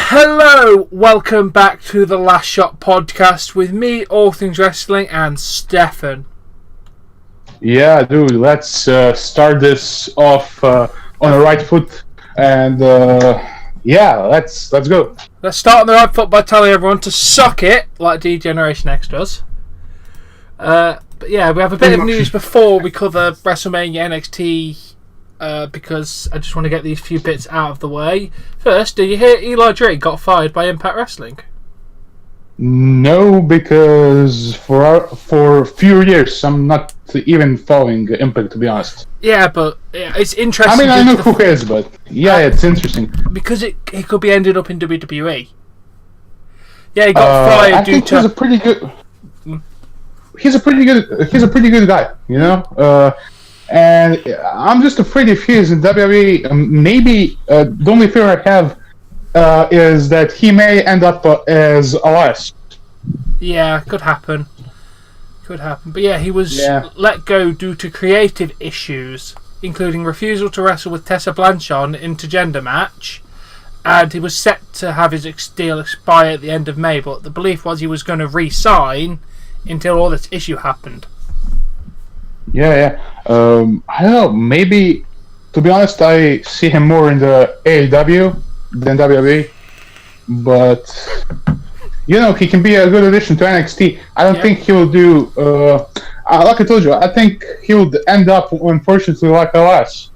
Hello, welcome back to the Last Shot podcast with me, All Things Wrestling, and Stefan. Yeah, dude, let's start this off on the right foot, and let's go. Let's start on the right foot by telling everyone to suck it, like D-Generation X does. But yeah, we have a bit of news before we cover WrestleMania NXT, because I just want to get these few bits out of the way. First, did you hear Eli Drake got fired by Impact Wrestling? No, because for a few years I'm not even following Impact, to be honest. Yeah, but it's interesting. I mean, I know who is, but yeah, it's interesting. Because he could be ended up in WWE. Yeah, he got fired I think he's a pretty good... He's a pretty good guy, you know? And I'm just afraid if he is in WWE, maybe the only fear I have is that he may end up as Elias. Yeah, could happen. But yeah, he was let go due to creative issues, including refusal to wrestle with Tessa Blanchard in an intergender match, and he was set to have his deal expire at the end of May, but the belief was he was going to re-sign until all this issue happened. I don't know, maybe, to be honest, I see him more in the AEW than WWE, but, you know, he can be a good addition to NXT. I don't think he will do, like I told you, I think he would end up, unfortunately, like Elias,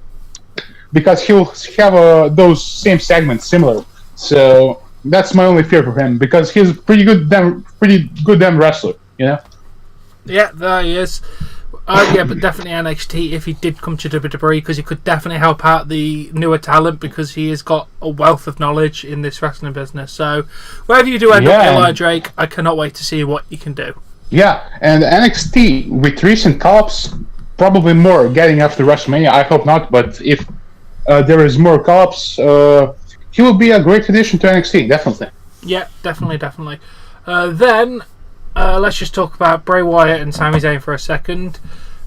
because he'll have those same segments similar, so that's my only fear for him, because he's a pretty good damn wrestler, you know? Yeah, there he is. But definitely NXT if he did come to WWE, because he could definitely help out the newer talent, because he has got a wealth of knowledge in this wrestling business. So wherever you do end up, Eli Drake, I cannot wait to see what you can do. Yeah, and NXT with recent call-ups, probably more getting after WrestleMania. I hope not, but if there is more call-ups, he will be a great addition to NXT, definitely. Yeah, definitely. Then let's just talk about Bray Wyatt and Sami Zayn for a second.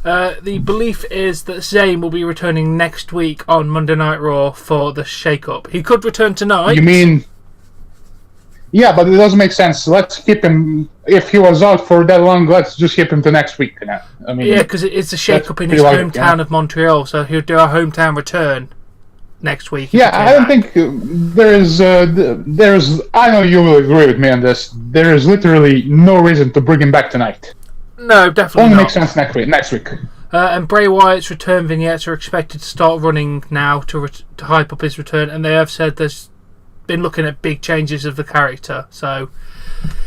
The belief is that Zayn will be returning next week on Monday Night Raw for the shake-up. He could return tonight. You mean... Yeah, but it doesn't make sense. Let's keep him... If he was out for that long, let's just keep him to next week. I mean, yeah, because it's a shake-up in his hometown of Montreal, so he'll do a hometown return next week. Yeah, I don't think there's... I know you will agree with me on this. There is literally no reason to bring him back tonight. No, definitely Only not. makes sense next week. And Bray Wyatt's return vignettes are expected to start running now to hype up his return, and they have said there's been looking at big changes of the character. So,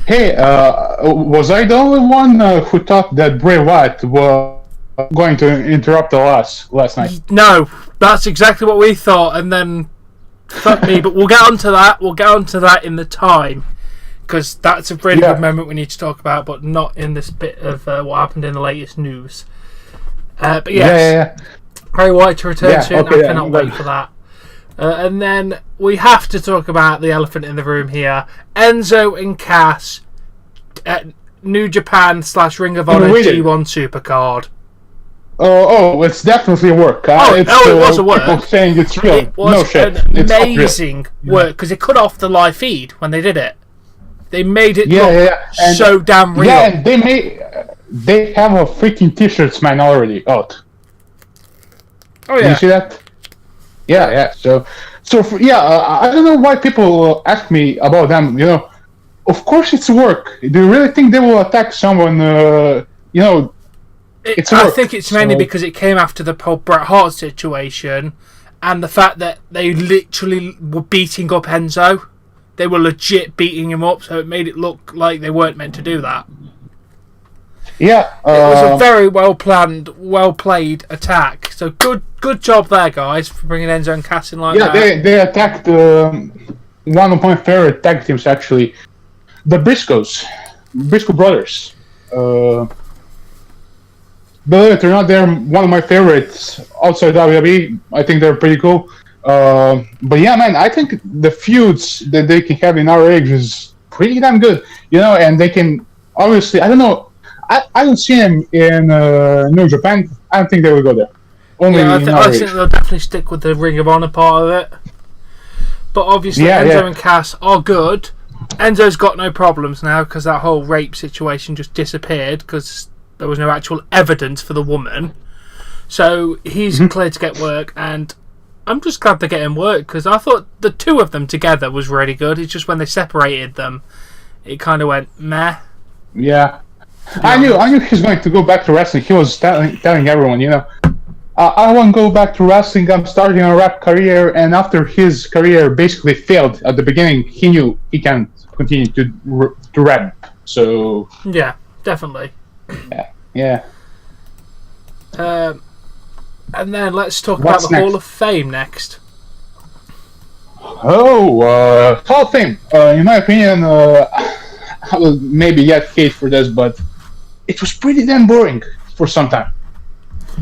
hey, was I the only one who thought that Bray Wyatt was going to interrupt the last night? No, that's exactly what we thought, and then fuck me. But we'll get onto that. We'll get onto that in the time, because that's a really good moment we need to talk about, but not in this bit of what happened in the latest news. But yes, Bray Wyatt to return soon. I cannot wait for that. And then we have to talk about the elephant in the room here: Enzo and Cass at New Japan / Ring of Honor G1 Supercard. Oh, it's definitely a work. It was a work. People saying it's real. It was amazing work, because they cut off the live feed when they did it. They made it look so damn real. Yeah, and they have a freaking t-shirts man already out. Oh yeah. Did you see that? Yeah. So I don't know why people ask me about them. You know, of course it's work. Do you really think they will attack someone? You know, it's work. I think it's mainly because it came after the whole Bret Hart situation, and the fact that they literally were beating up Enzo. They were legit beating him up, so it made it look like they weren't meant to do that. Yeah, it was a very well planned, well played attack. So good job there, guys, for bringing Enzo and Cass in like that. Yeah, they attacked one of my favorite tag teams, actually, the Briscoe brothers. Believe it or not, they're one of my favorites outside WWE. I think they're pretty cool. But yeah, man, I think the feuds that they can have in our age is pretty damn good, you know, and they can obviously, I don't know, I don't see them in New Japan. I don't think they will go there. I think they'll definitely stick with the Ring of Honor part of it. But obviously Enzo and Cass are good. Enzo's got no problems now because that whole rape situation just disappeared because there was no actual evidence for the woman. So he's cleared to get work, and I'm just glad they're getting work because I thought the two of them together was really good. It's just when they separated them, it kind of went meh. Yeah. I knew he was going to go back to wrestling. He was telling everyone, I want to go back to wrestling. I'm starting a rap career, and after his career basically failed at the beginning, he knew he can't continue to rap. So yeah, definitely. Yeah. And then let's talk about the Hall of Fame next. Oh, Hall of Fame. In my opinion, I will maybe get hate for this, but it was pretty damn boring for some time.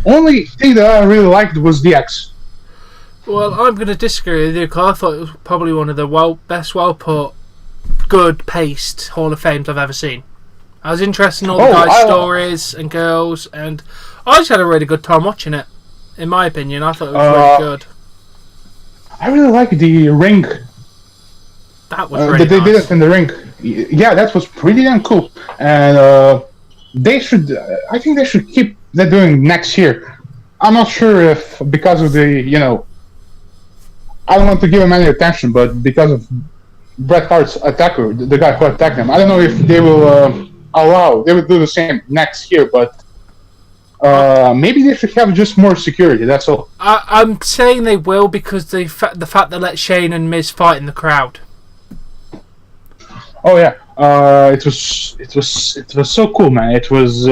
Only thing that I really liked was DX. Well, I'm going to disagree with you because I thought it was probably one of the best, well-put, good-paced Hall of Fames I've ever seen. I was interested in all the guys' stories and girls, and I just had a really good time watching it. In my opinion, I thought it was really good. I really like the ring. That was really that they nice. did it in the ring. Yeah, that was pretty damn cool. And they should. I think they should keep that doing next year. I'm not sure if because of the I don't want to give him any attention, but because of Bret Hart's attacker, the guy who attacked him, I don't know if they will they will do the same next year, but maybe they should have just more security, that's all. I'm saying they will because the fact they let Shane and Miz fight in the crowd. Oh yeah, it was so cool, man. It was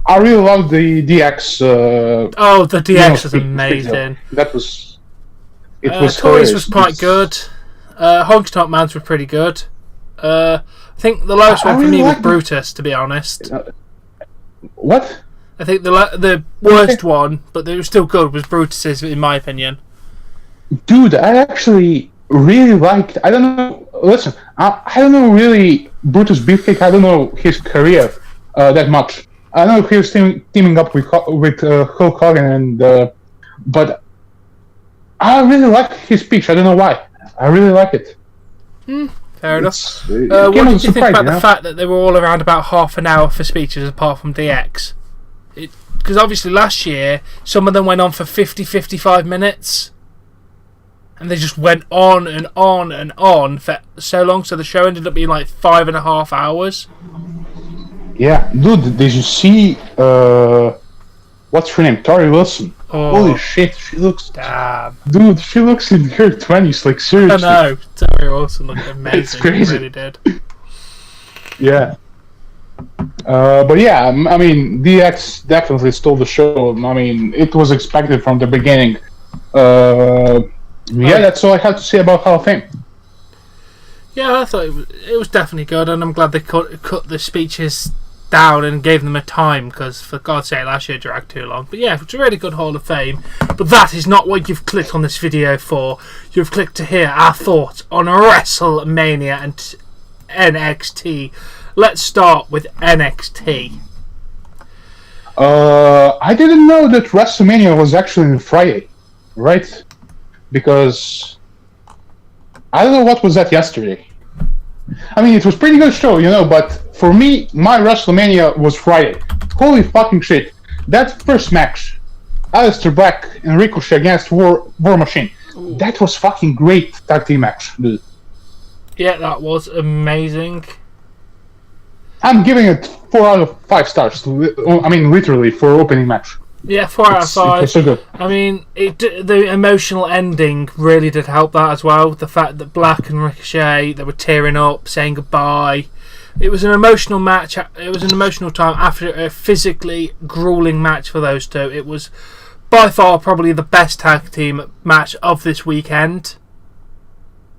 I really loved the DX. The DX was amazing. That was. Toys was quite good. Honky Tonk Man's were pretty good. I think the lowest one for me was Brutus, to be honest. What? I think the worst one, but they were still good, was Brutus's, in my opinion. Dude, I actually really liked. I don't know. Listen, I don't know really Brutus Beefcake. I don't know his career that much. I know he was teaming up with Hulk Hogan, but I really like his speech. I don't know why. I really like it. Fair enough. What did you think about the fact that they were all around about half an hour for speeches apart from DX? Because obviously last year, some of them went on for 50-55 minutes. And they just went on and on and on for so long, so the show ended up being like 5.5 hours. Yeah, dude, did you see, what's her name? Tori Wilson. Oh. Holy shit, she looks... Damn. Dude, she looks in her 20s, like, seriously. I know, Tori Wilson looked amazing. It's crazy. She really did. Yeah. But yeah, I mean, DX definitely stole the show. I mean, it was expected from the beginning. Yeah, that's all I have to say about Hall of Fame. Yeah, I thought it was definitely good, and I'm glad they cut the speeches down and gave them a time, because for God's sake, last year dragged too long. But yeah, it's a really good Hall of Fame. But that is not what you've clicked on this video for. You've clicked to hear our thoughts on WrestleMania and NXT. Let's start with NXT. I didn't know that WrestleMania was actually on Friday, right? Because I don't know what was that yesterday. I mean, it was pretty good show, but for me, my WrestleMania was Friday. Holy fucking shit. That first match, Aleister Black and Ricochet against War Machine, that was fucking great tag team match, dude. Yeah, that was amazing. I'm giving it 4 out of 5 stars. I mean, literally, for opening match. Yeah, 4 out of 5. It was so good. I mean, the emotional ending really did help that as well. The fact that Black and Ricochet, they were tearing up, saying goodbye. It was an emotional match. It was an emotional time after a physically grueling match for those two. It was by far probably the best tag team match of this weekend.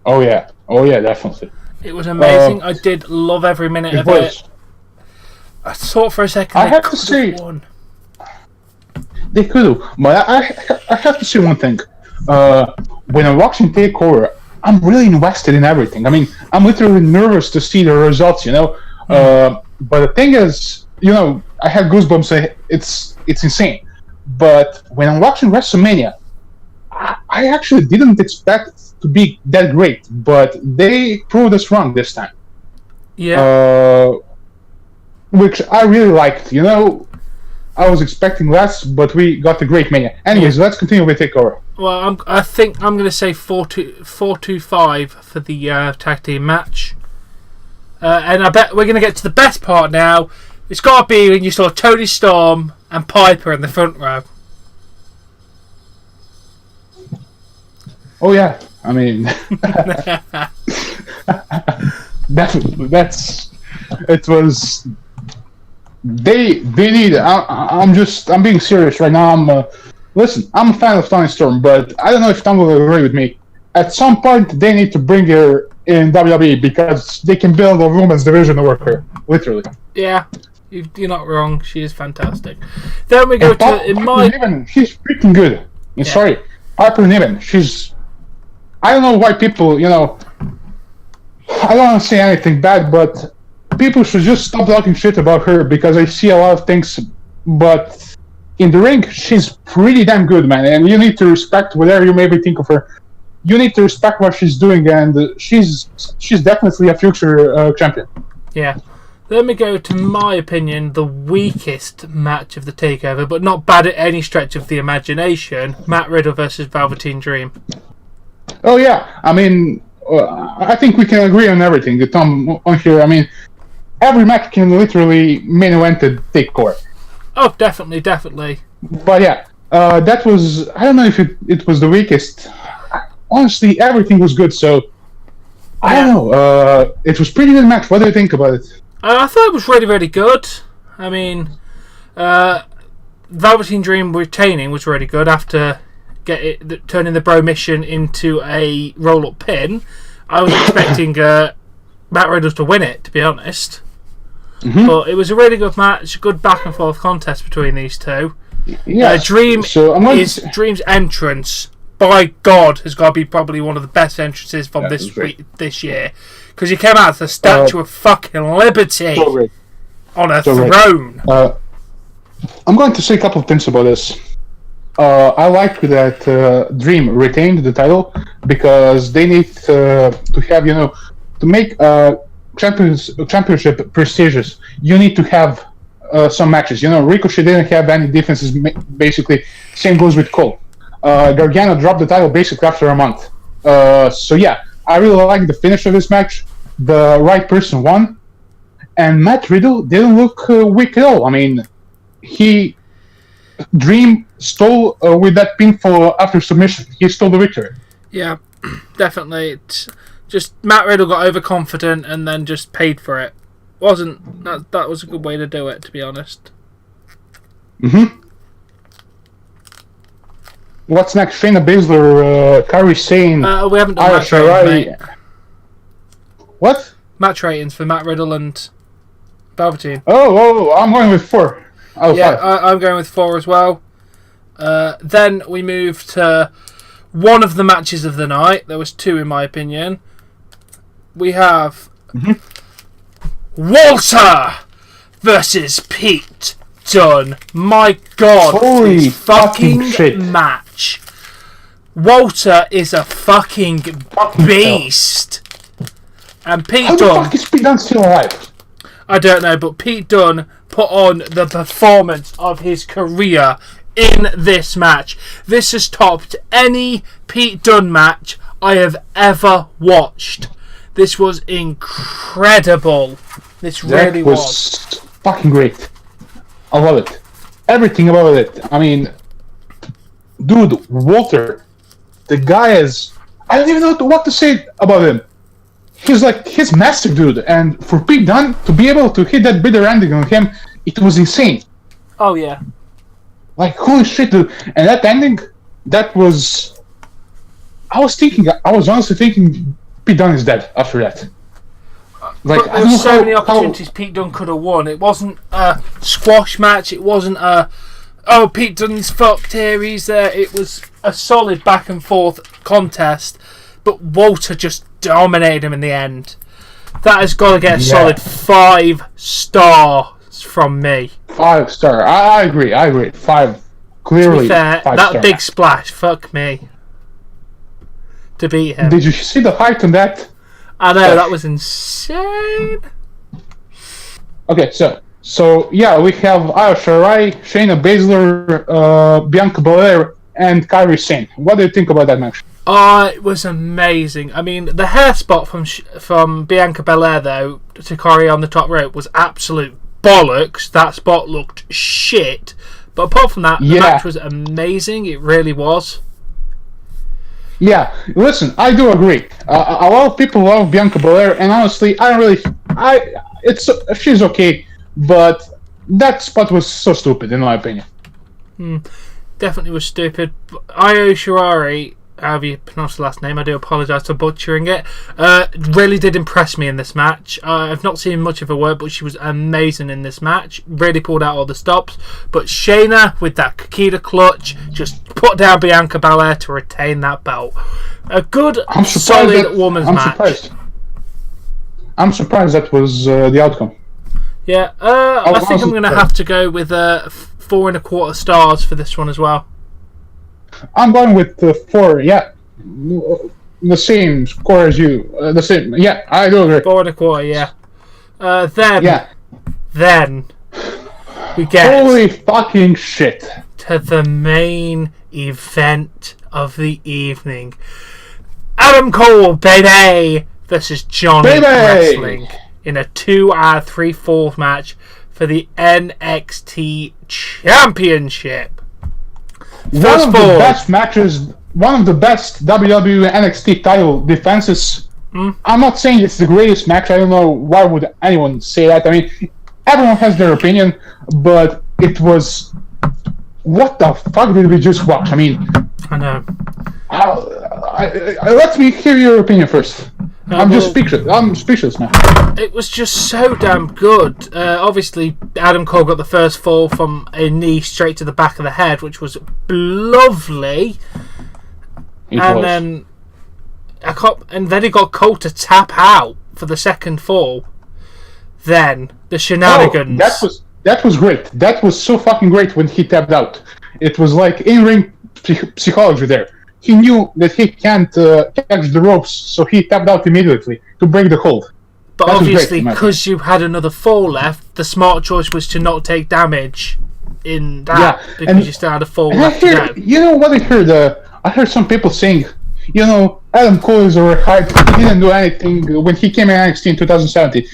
Oh yeah, definitely. It was amazing. I did love every minute of it. I thought for a second I have to say, won. They could have, but I have to say one thing. When I'm watching Takeover, I'm really invested in everything. I mean, I'm literally nervous to see the results, But the thing is, I have goosebumps. It's insane. But when I'm watching WrestleMania, I actually didn't expect to be that great, but they proved us wrong this time. Yeah. Which I really liked. I was expecting less, but we got a great Mania. Anyways, let's continue with Takeover. Well, I think I'm going to say 4-2-5 for the tag team match. And I bet we're going to get to the best part now. It's got to be when you saw Tony Storm and Piper in the front row. Oh yeah, I mean, it was. They need. I'm being serious right now. Listen, I'm a fan of Tony Storm, but I don't know if Tom will agree with me. At some point, they need to bring her in WWE because they can build a women's division over her, literally. Yeah, you're not wrong. She is fantastic. Then we go to Niven, she's freaking good. Yeah. Sorry, Piper Niven. I don't know why people. I don't want to say anything bad, but people should just stop talking shit about her because I see a lot of things, but in the ring, she's pretty damn good, man, and you need to respect whatever you maybe think of her. You need to respect what she's doing, and she's definitely a future champion. Yeah. Then we go to my opinion, the weakest match of the Takeover, but not bad at any stretch of the imagination. Matt Riddle versus Velveteen Dream. Oh yeah, I mean, I think we can agree on everything. Tom on here, I mean, every match can literally main event the Takeover. Oh, definitely. But yeah, that was. I don't know if it was the weakest. Honestly, everything was good. So I don't know. It was pretty good match. What do you think about it? I thought it was really, really good. I mean, Velveteen Dream retaining was really good after turning the Bro Mission into a roll-up pin. I was expecting Matt Riddle to win it, to be honest. Mm-hmm. But it was a really good match, good back and forth contest between these two. Yeah, Dream's entrance, by God, has got to be probably one of the best entrances from this year, because he came out as the Statue of fucking Liberty on a throne. I'm going to say a couple of things about this. I like that Dream retained the title because they need to have to make championship prestigious, you need to have some matches. Ricochet didn't have any defenses, basically. Same goes with Cole. Gargano dropped the title basically after a month. So yeah, I really like the finish of this match. The right person won. And Matt Riddle didn't look weak at all. I mean, Dream stole with that pinfall after submission. He stole the victory. Yeah, definitely. Just Matt Riddle got overconfident and then just paid for it. That was a good way to do it, to be honest. Mm-hmm. What's next? Shayna Baszler, Kairi Sane, we haven't done match ratings, mate. What? Match ratings for Matt Riddle and Velveteen. Oh, I'm going with 4. Oh, yeah, I'm going with 4 as well. Then we move to one of the matches of the night. There was 2 in my opinion. We have Walter versus Pete Dunne. My God, holy fucking shit. Match. Walter is a fucking beast. And Pete Dunne... How the fuck is Pete Dunne still alive? I don't know, but Pete Dunne put on the performance of his career in this match. This has topped any Pete Dunne match I have ever watched. This was incredible. This really was. Fucking great. I love it. Everything about it. I mean, dude, Walter, the guy is... I don't even know what to say about him. He's massive, dude. And for Pete Dunne to be able to hit that bitter ending on him, it was insane. Oh, yeah. Like, holy shit, dude. And that ending, that was... I was honestly thinking Pete Dunne is dead after that. Like, but there were so many opportunities Pete Dunne could have won. It wasn't a squash match. It wasn't a, Pete Dunne's fucked here, he's there. It was a solid back and forth contest. But Walter just dominated him in the end. That has got to get a solid 5 stars from me. 5 star. I agree. 5. Clearly. To be fair, 5 that star. Big splash, fuck me. to beat him. Did you see the height on that? I know, that was insane. Okay, so yeah, we have Io Shirai, Shayna Baszler, Bianca Belair, and Kairi Sane. What do you think about that match? Oh, it was amazing. I mean, the hair spot from Bianca Belair, though, to Kairi on the top rope was absolute bollocks. That spot looked shit. But apart from that, the match was amazing. It really was. Yeah, listen, I do agree. A lot of people love Bianca Belair, and honestly, I don't really... she's okay, but that spot was so stupid, in my opinion. Definitely was stupid. Io Shirai, however you pronounce the last name, I do apologise for butchering it, really did impress me in this match. I've not seen much of her work, but she was amazing in this match. Really pulled out all the stops. But Shayna, with that Kikita clutch, just put down Bianca Belair to retain that belt. A good, solid women's match. I'm surprised that was the outcome. Yeah, I think I'm going to have to go with 4 1/4 stars for this one as well. I'm going with 4. Yeah, the same score as you. The same. Yeah, I do agree. 4 1/4. Yeah. Then we get holy fucking shit to the main event of the evening. Adam Cole, baby, versus Johnny Wrestling in a 2 out of 3/4 match for the NXT Championship. One of the best matches, one of the best WWE NXT title defenses. I'm not saying it's the greatest match. I don't know why would anyone say that. I mean, everyone has their opinion, but it was... What the fuck did we just watch? I mean... I know. Let me hear your opinion first. I'm speechless, man. It was just so damn good. Obviously, Adam Cole got the first fall from a knee straight to the back of the head, which was lovely. Then he got Cole to tap out for the second fall. Then the shenanigans. Oh, that was great. That was so fucking great when he tapped out. It was like in-ring psychology there. He knew that he can't catch the ropes, so he tapped out immediately to break the hold. But obviously, because you had another fall left, the smart choice was to not take damage in that, because you still had a fall left to go. You know what I heard? I heard some people saying, Adam Cole is overhyped. He didn't do anything when he came in NXT in 2017.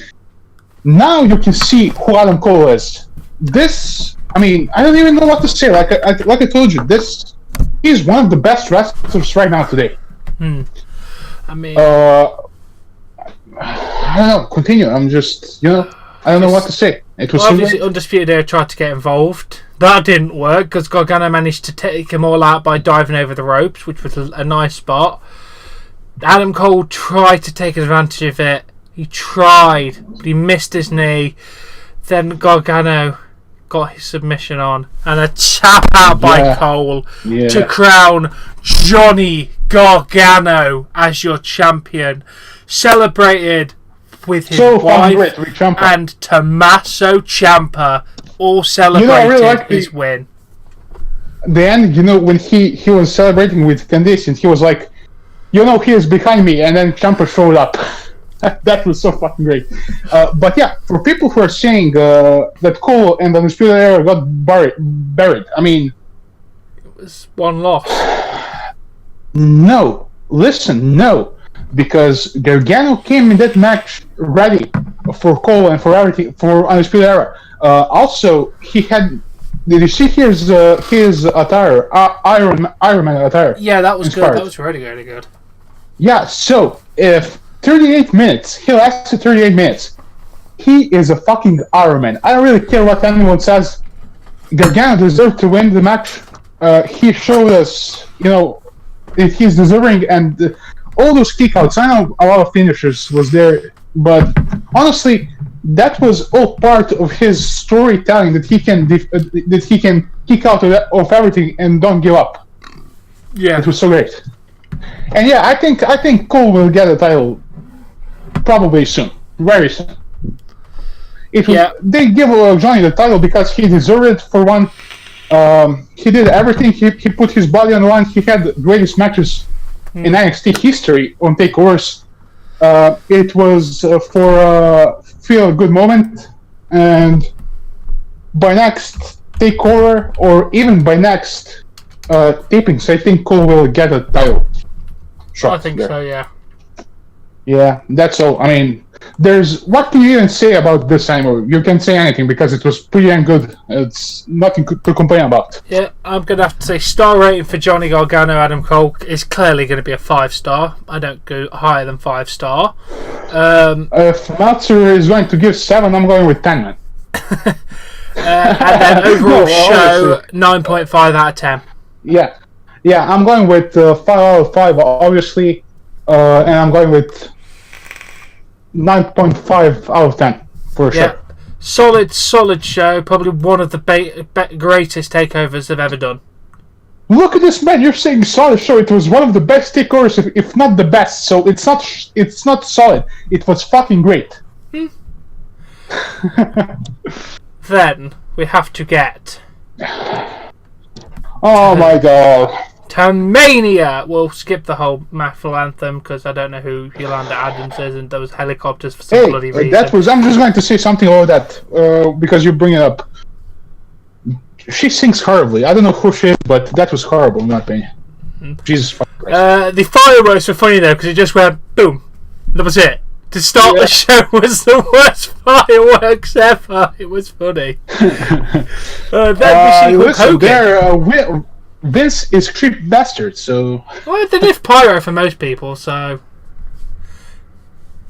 Now you can see who Adam Cole is. I don't even know what to say. Like I told you, he's one of the best wrestlers right now today. I mean... I don't know. Continue. I'm just, I don't know what to say. It was obviously Undisputed Era tried to get involved. That didn't work because Gargano managed to take them all out by diving over the ropes, which was a nice spot. Adam Cole tried to take advantage of it. He tried, but he missed his knee. Then Gargano got his submission on, and a tap out by Cole to crown Johnny Gargano as your champion. Celebrated with his wife and Tommaso Ciampa all celebrated his win. Then, when he was celebrating with Candice, and he was like, he is behind me, and then Ciampa showed up. That was so fucking great. But yeah, for people who are saying that Cole and the Undisputed Era got buried, I mean... It was one loss. No. Listen, no. Because Gargano came in that match ready for Cole and for everything, for Undisputed Era. Also, he had... Did you see his attire? Iron Man attire. Yeah, that was good. That was really, really good. Yeah, so, if 38 minutes, he lasted 38 minutes, he is a fucking Iron Man. I don't really care what anyone says. Gargano deserved to win the match. He showed us, if he's deserving, and all those kickouts. I know a lot of finishers was there, but honestly, that was all part of his storytelling, that he can kick out of everything and don't give up. Yeah, it was so great. And yeah, I think Cole will get a title probably soon, very soon. They give Johnny the title because he deserved it. For one, he did everything. He put his body on the line. He had the greatest matches in NXT history on takeovers. It was for a feel-good moment, and by next takeover, or even by next tapings, I think Cole will get a title shot. I think so, yeah. Yeah, that's all. I mean, what can you even say about this anymore? You can say anything because it was pretty damn good. It's nothing to complain about. Yeah, I'm going to have to say star rating for Johnny Gargano, Adam Cole is clearly going to be a 5-star. I don't go higher than 5-star. If Meltzer is going to give 7, I'm going with 10, man. And then overall show, 9.5 out of 10. Yeah, I'm going with 5 out of 5, obviously. And I'm going with 9.5 out of 10 for sure. Solid show. Probably one of the greatest takeovers they've ever done. Look at this, man! You're saying solid show. It was one of the best takeovers, if not the best. So it's not solid. It was fucking great. Then we have to get. Oh my god! Townmania! We'll skip the whole National Anthem because I don't know who Yolanda Adams is, and those helicopters for some bloody reason. I'm just going to say something about that because you bring it up. She sings horribly. I don't know who she is, but that was horrible in my opinion. Jesus fucking Christ. The fireworks were funny though because it just went boom. That was it. To start the show was the worst fireworks ever. It was funny. Then we see Hulk Hogan. Vince is a creep bastard, so... Well, they did pyro for most people, so...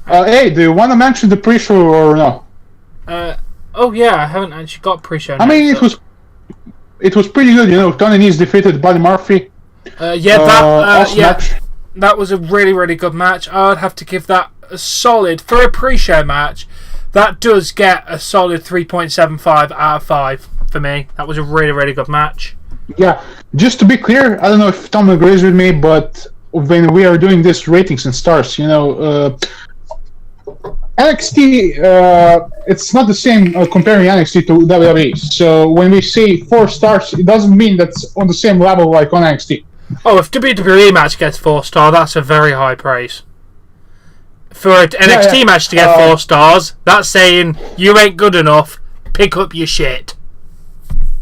Hey, do you want to mention the pre-show or no? Oh yeah, I haven't actually got pre-show. I mean, it was pretty good, you know. Tony Nese defeated Buddy Murphy. That was a really, really good match. I'd have to give that a solid... For a pre-show match, that does get a solid 3.75 out of 5 for me. That was a really, really good match. Yeah, just to be clear, I don't know if Tom agrees with me, but when we are doing this ratings and stars, you know, NXT, it's not the same comparing NXT to WWE. So when we say 4 stars, it doesn't mean that's on the same level like on NXT. Oh, if WWE match gets 4-star, that's a very high praise. For an NXT match to get 4 stars, that's saying you ain't good enough, pick up your shit.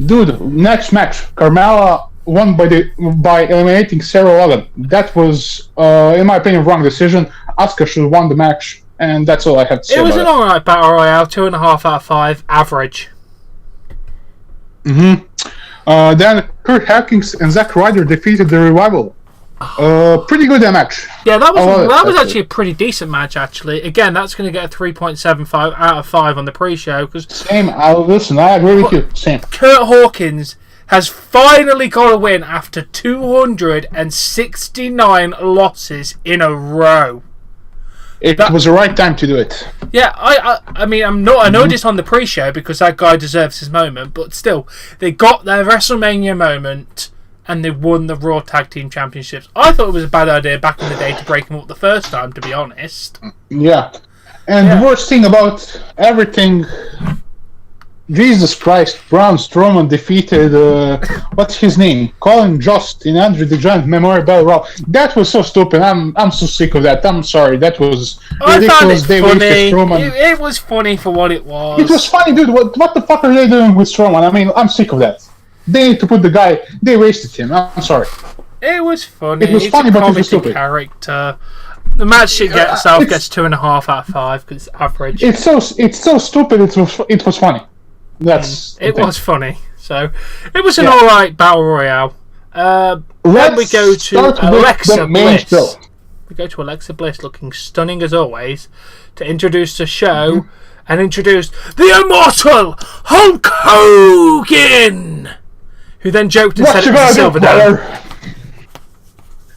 Dude, next match, Carmella won by eliminating Sarah Logan. That was, in my opinion, wrong decision. Asuka should have won the match, and that's all I have to say. It was an alright battle royale, 2.5 out of 5, average. Then Kurt Hawkins and Zack Ryder defeated the Revival. Pretty good match. Yeah, that was actually a pretty decent match. Actually, again, that's going to get a 3.75 out of 5 on the pre-show. Same. Listen, I agree with you. Same. Kurt Hawkins has finally got a win after 269 losses in a row. It was the right time to do it. Yeah, I mean, I know this on the pre-show because that guy deserves his moment, but still, they got their WrestleMania moment. And they won the Raw Tag Team Championships. I thought it was a bad idea back in the day to break them up the first time, to be honest. Yeah. And the worst thing about everything... Jesus Christ, Braun Strowman defeated... what's his name? Colin Jost in Andre the Giant Memorial Battle Royal. That was so stupid. I'm so sick of that. I'm sorry. That was ridiculous. They wasted Strowman. It was funny for what it was. It was funny, dude. What the fuck are they doing with Strowman? I mean, I'm sick of that. They need to put the guy... They wasted him. I'm sorry. It was funny. It was funny, but it was stupid. Character. The match itself gets 2.5 out of 5 because it's average. It's so stupid. It was funny. It was funny. So it was an alright battle royale. Then we go to Alexa Bliss. We go to Alexa Bliss, looking stunning as always, to introduce the show and introduce the immortal Hulk Hogan. Who then joked and said it was a silver dollar.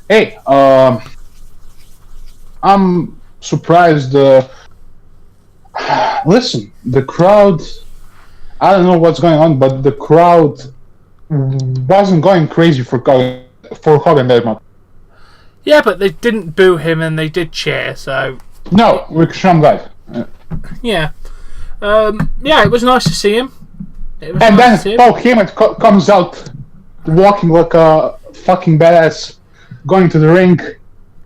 Hey, I'm surprised. Listen, the crowd. I don't know what's going on, but the crowd wasn't going crazy for Hogan that much. Yeah, but they didn't boo him and they did cheer. So no, Ricochet died. Yeah, it was nice to see him. And then Paul Heyman comes out walking like a fucking badass, going to the ring,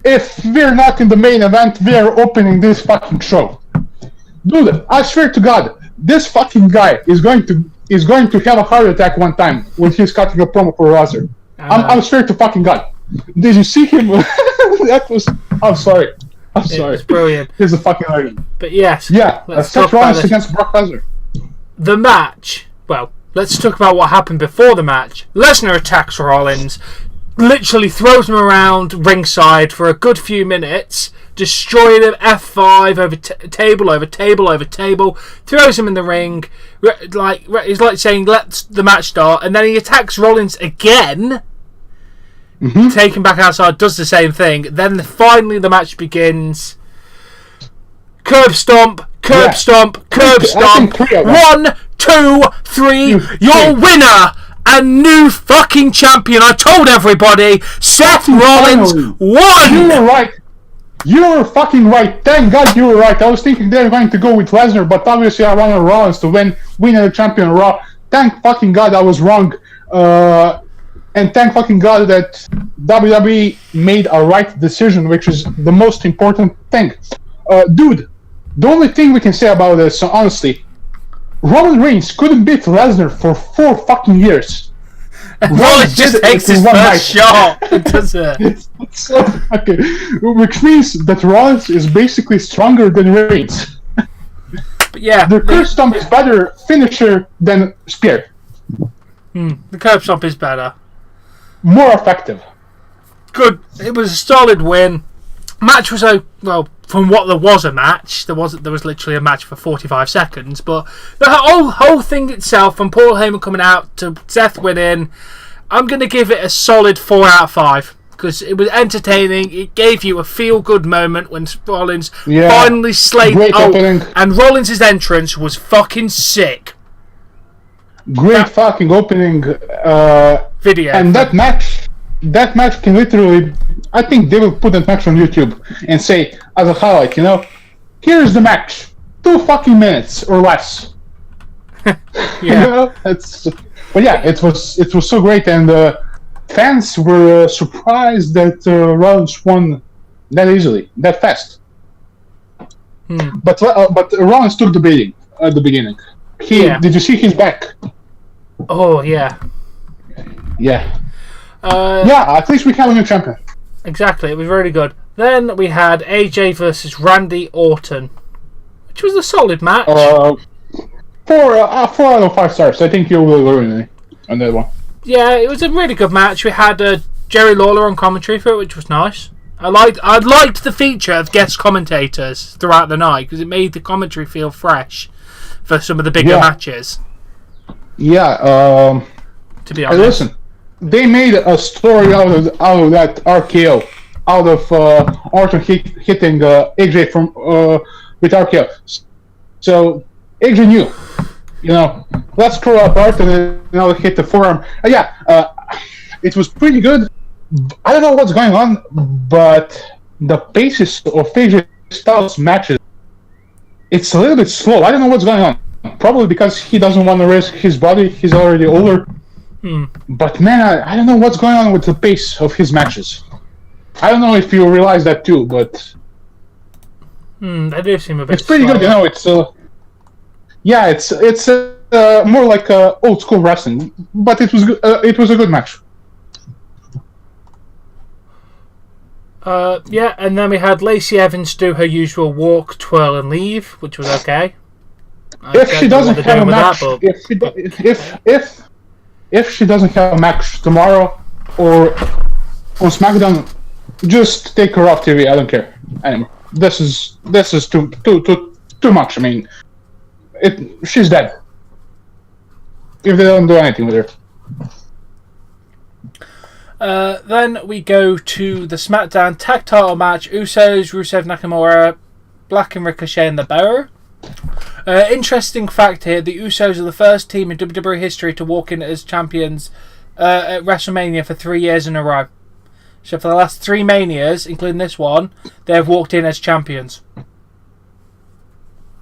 if we're not in the main event, we're opening this fucking show. Dude, I swear to God, this fucking guy is going to have a heart attack one time when he's cutting a promo for Razor. I'm swear to fucking God. Did you see him? I'm sorry. It's brilliant. He's a fucking legend. But yes. Yeah, Seth Rollins against Brock Lesnar. The match. Well, let's talk about what happened before the match. Lesnar attacks Rollins, literally throws him around ringside for a good few minutes, destroying him, F5 over table, throws him in the ring. He's like saying, let the match start, and then he attacks Rollins again. Take him back outside, does the same thing. Then finally the match begins. Curb stomp. 1, 2, 3. Your winner and new fucking champion. I told everybody, Seth Rollins won. You were right. You were fucking right. Thank God you were right. I was thinking they were going to go with Lesnar, but obviously I wanted Rollins to win the champion Raw. Thank fucking God I was wrong. And thank fucking God that WWE made a right decision, which is the most important thing. Dude, the only thing we can say about this, honestly, Roman Reigns couldn't beat Lesnar for 4 fucking years. Rollins just takes his first shot. Does it? So, okay. Which means that Rollins is basically stronger than Reigns. But yeah, the curb stomp is better finisher than spear. The curb stomp is better. More effective. Good. It was a solid win. Match was from what there was a match. There was literally a match for 45 seconds, but the whole thing itself, from Paul Heyman coming out to Seth winning, I'm going to give it a solid 4 out of 5 because it was entertaining. It gave you a feel-good moment when Rollins finally slayed. And Rollins' entrance was fucking sick. Great fucking opening video. And that match can literally, I think they will put that match on YouTube and say as a highlight, here's the match, 2 fucking minutes or less. Yeah. But yeah, it was so great, and fans were surprised that Rollins won that easily, that fast. But Rollins took the beating at the beginning. Did you see his back? Oh yeah. Yeah. At least we have a new champion. Exactly, it was really good. Then we had AJ versus Randy Orton, which was a solid match. 4 out of 5 stars. I think you will agree with me on that one. Yeah, it was a really good match. We had Jerry Lawler on commentary for it, which was nice. I liked the feature of guest commentators throughout the night because it made the commentary feel fresh for some of the bigger matches. Yeah. To be honest. Listen, they made a story out of that RKO, out of Orton hitting AJ from with RKO. So AJ knew, let's screw up Orton and hit the forearm. It was pretty good. I don't know what's going on, but the paces of AJ Styles matches, it's a little bit slow. I don't know what's going on. Probably because he doesn't want to risk his body. He's already older. But man, I don't know what's going on with the pace of his matches. I don't know if you realize that too, but that do seem a bit. It's pretty slow. Good, it's more like old school wrestling, but it was good. It was a good match. And then we had Lacey Evans do her usual walk, twirl, and leave, which was okay. If she doesn't have a match, if she doesn't have a match tomorrow or on SmackDown, just take her off TV. I don't care anymore. This is too much. I mean, she's dead if they don't do anything with her. Then we go to the SmackDown Tag Title match: Usos, Rusev, Nakamura, Black and Ricochet, and the Bearer. Interesting fact here: the Usos are the first team in WWE history to walk in as champions at WrestleMania for 3 years in a row. So for the last 3 Manias, including this one, they have walked in as champions.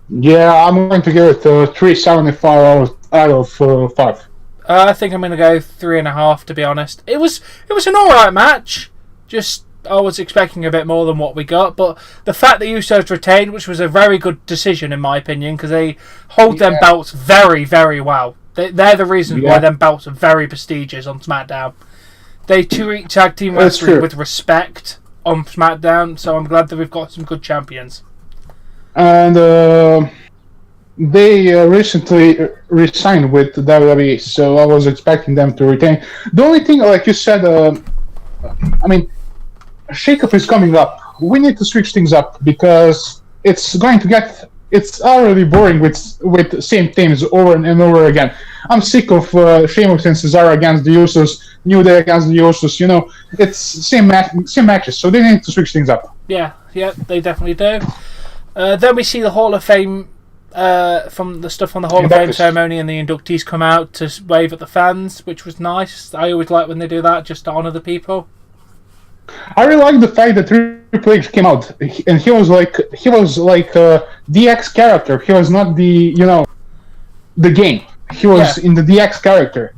Yeah, I'm going to give it 3.75 out of 5. I think I'm going to go 3.5. To be honest, it was an alright match. Just I was expecting a bit more than what we got, but the fact that Usos retained, which was a very good decision in my opinion, because they hold them belts very, very well. They're the reason why them belts are very prestigious on SmackDown. They treat tag team wrestling with respect on SmackDown, so I'm glad that we've got some good champions. And they recently re-signed with WWE, so I was expecting them to retain. The only thing, like you said, I mean, shakeup is coming up. We need to switch things up because it's already boring with same themes over and over again. I'm sick of Sheamus and Cesaro against the Usos, New Day against the Usos. You know, it's same matches, so they need to switch things up. Yeah, they definitely do. Then we see the Hall of Fame from the stuff on the Hall of Fame ceremony, and the inductees come out to wave at the fans, which was nice. I always like when they do that, just to honour the people. I really like the fact that Triple H came out, and he was like DX character. He was not the game. He was in the DX character.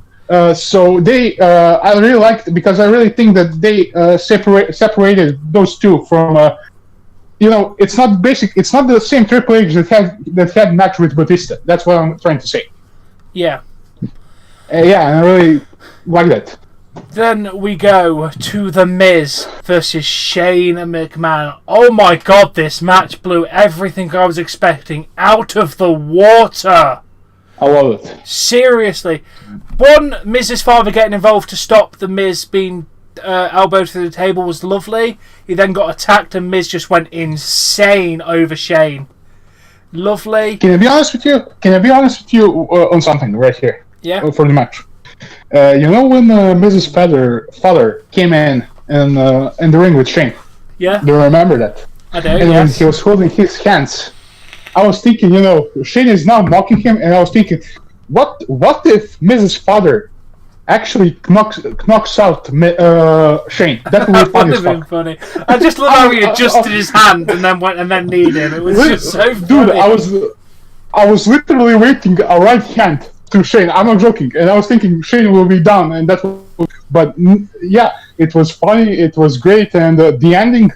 So they, I really liked, because I really think that they separated those two from. It's not the same Triple H that had match with Batista. That's what I'm trying to say. Yeah. And I really like that. Then we go to The Miz versus Shane McMahon. Oh my god, this match blew everything I was expecting out of the water. I love it. Seriously. One, Miz's father getting involved to stop The Miz being elbowed through the table was lovely. He then got attacked and Miz just went insane over Shane. Lovely. Can I be honest with you on something right here? Yeah. For the match. When Miz's father came in the ring with Shane? Yeah. Do you remember that? I do, and when he was holding his hands, I was thinking, Shane is now mocking him, and I was thinking, what if Miz's father actually knocks out Shane? That would be funny. Been funny. I just love how he adjusted his hand and then went and then kneed him. It was just so funny. Dude, I was literally waiting a right hand to Shane. I'm not joking, and I was thinking Shane will be done, and that. But yeah, it was funny. It was great, and the ending.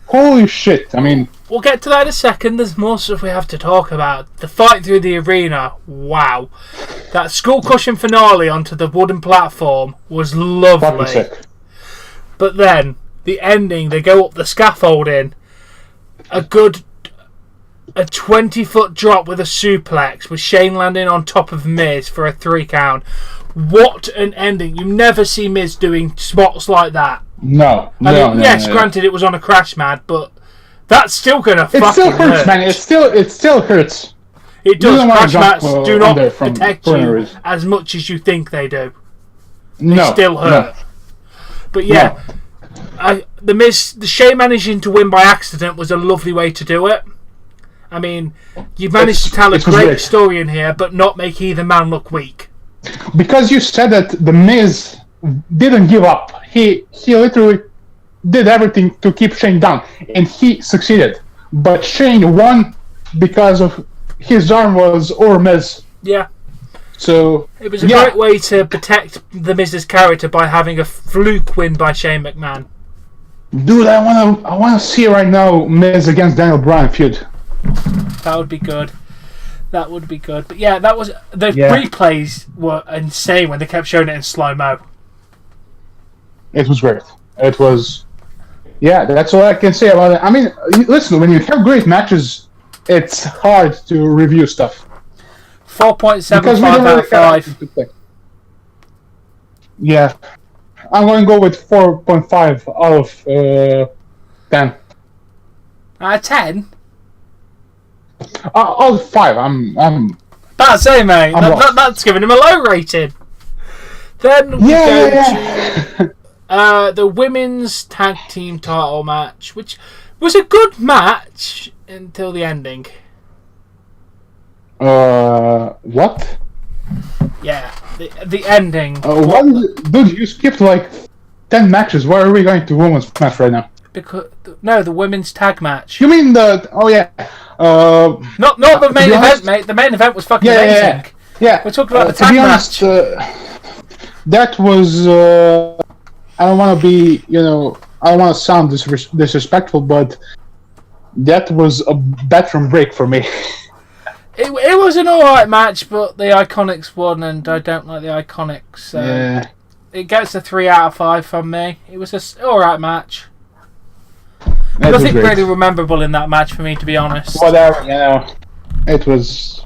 Holy shit! I mean, we'll get to that in a second. There's more stuff we have to talk about. The fight through the arena. Wow, that skull crushing finale onto the wooden platform was lovely. Sick. But then the ending, they go up the scaffolding. A 20-foot drop with a suplex, with Shane landing on top of Miz for a 3 count. What an ending! You never see Miz doing spots like that. No. Granted, it was on a crash mat, but that's still gonna fucking hurt. It still hurts, man. It still hurts. It does. Crash mats do not protect you as much as you think they do. They still hurt. But yeah, the Shane managing to win by accident was a lovely way to do it. I mean, you've managed to tell a great story in here, but not make either man look weak. Because you said that the Miz didn't give up. He literally did everything to keep Shane down, and he succeeded. But Shane won because of his arm was over Miz. Yeah. So it was a great way to protect the Miz's character by having a fluke win by Shane McMahon. Dude, I wanna see right now Miz against Daniel Bryan feud. That would be good. But yeah, that was the replays were insane when they kept showing it in slow-mo. It was great. It was... Yeah, that's all I can say about it. I mean, listen, when you have great matches, it's hard to review stuff. 4.75 out of 5. Yeah. I'm going to go with 4.5 out of 10. Out of 10? Out of 5. I'm about to say, mate. That's giving him a low rating. Then we go to the women's tag team title match, which was a good match until the ending. What? Yeah, the ending. Dude, you skipped like 10 matches. Why are we going to women's match right now? Because the women's tag match. You mean the? Oh yeah. Not the main event, mate. The main event was fucking amazing. Yeah. We're talking about the tag match. That was. I don't want to be, I don't want to sound disrespectful, but that was a bathroom break for me. It was an alright match, but the Iconics won, and I don't like the Iconics. So Yeah. it gets a 3 out of 5 from me. It was an alright match. That Nothing was great. really memorable in that match for me, to be honest. Whatever, you know. It was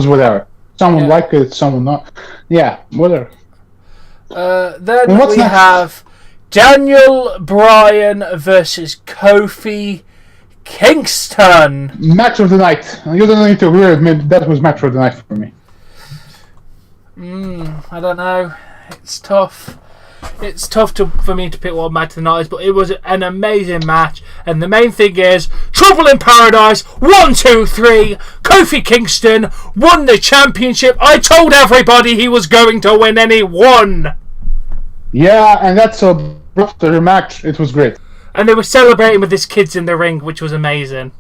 whatever. Someone liked it, someone not. Yeah, whatever. Then we have Daniel Bryan versus Kofi Kingston. Match of the night. You don't need to agree with me. That was match of the night for me. I don't know. It's tough. It's tough for me to pick what match of the night is, but it was an amazing match. And the main thing is, Trouble in Paradise, 1, 2, 3. Kofi Kingston won the championship. I told everybody he was going to win, and he won. Yeah, and that's a after match. It was great. And they were celebrating with his kids in the ring, which was amazing.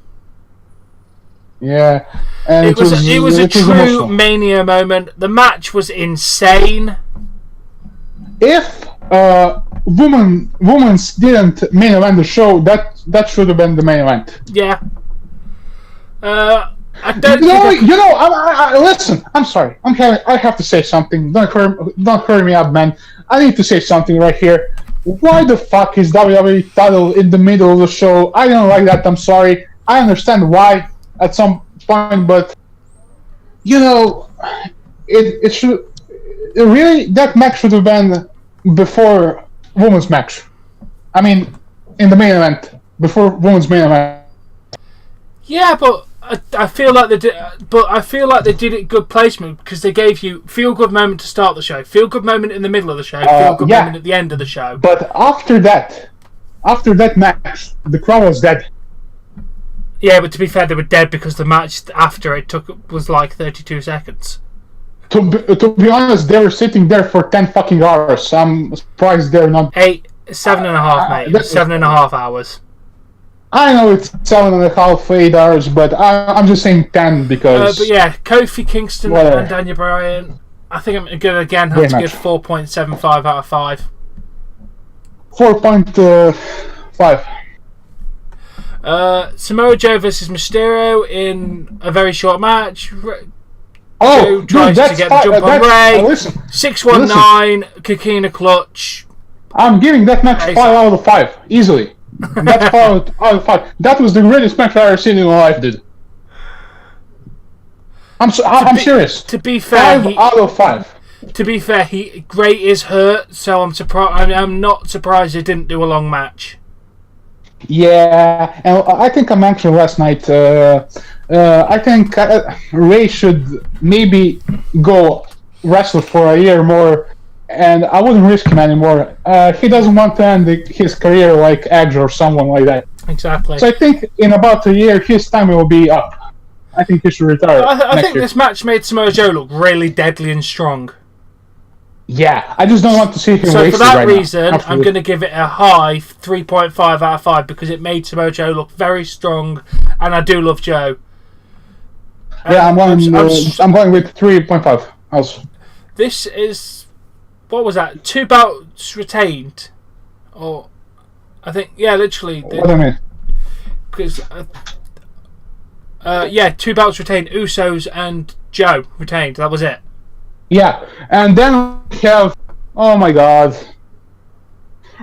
Yeah, and it was a true emotional. Mania moment. The match was insane. If women's didn't main event the show, that should have been the main event. Yeah. I don't. Listen. I'm sorry. I have to say something. Don't hurry me up, man. I need to say something right here. Why the fuck is WWE title in the middle of the show? I don't like that. I'm sorry. I understand why at some point, but it should really, that match should have been before women's match. I mean, in the main event, before women's main event. Yeah, but I feel like they did. But I feel like they did it good placement, because they gave you feel good moment to start the show, feel good moment in the middle of the show, feel good moment at the end of the show. But after that match, the crowd was dead. Yeah, but to be fair, they were dead because the match after it was like 32 seconds. To be honest, they were sitting there for 10 fucking hours. I'm surprised they're not. 7.5, mate. It was 7.5 hours. I know it's 7.5, 8 hours, but I'm just saying 10 because. But yeah, Kofi Kingston and Daniel Bryan. I think I'm gonna again have to give 4.75 out of 5. 4.5. Samoa Joe versus Mysterio in a very short match. Joe tries to get the jump on Ray. 619 Coquina clutch. I'm giving that match 5 out of 5 easily. That's 5 out of 5. That was the greatest match I've ever seen in my life, dude. I'm serious. To be fair, 5 out of 5. To be fair, Gray is hurt, so I'm surprised. I'm not surprised he didn't do a long match. Yeah, and I think I mentioned last night. I think Ray should maybe go wrestle for a year more, and I wouldn't risk him anymore. He doesn't want to end his career like Edge or someone like that. Exactly. So I think in about a year, his time will be up. I think he should retire. I think this match made Samoa Joe look really deadly and strong. Yeah, I just don't want to see him. So for that reason, I'm going to give it a high 3.5 out of 5 because it made Samoa Joe look very strong, and I do love Joe. Yeah, I'm going with 3.5 also. This is, what was that? 2 bouts retained, or I think literally. What do you mean? Because 2 bouts retained. Usos and Joe retained. That was it. Yeah, and then we have, oh my god,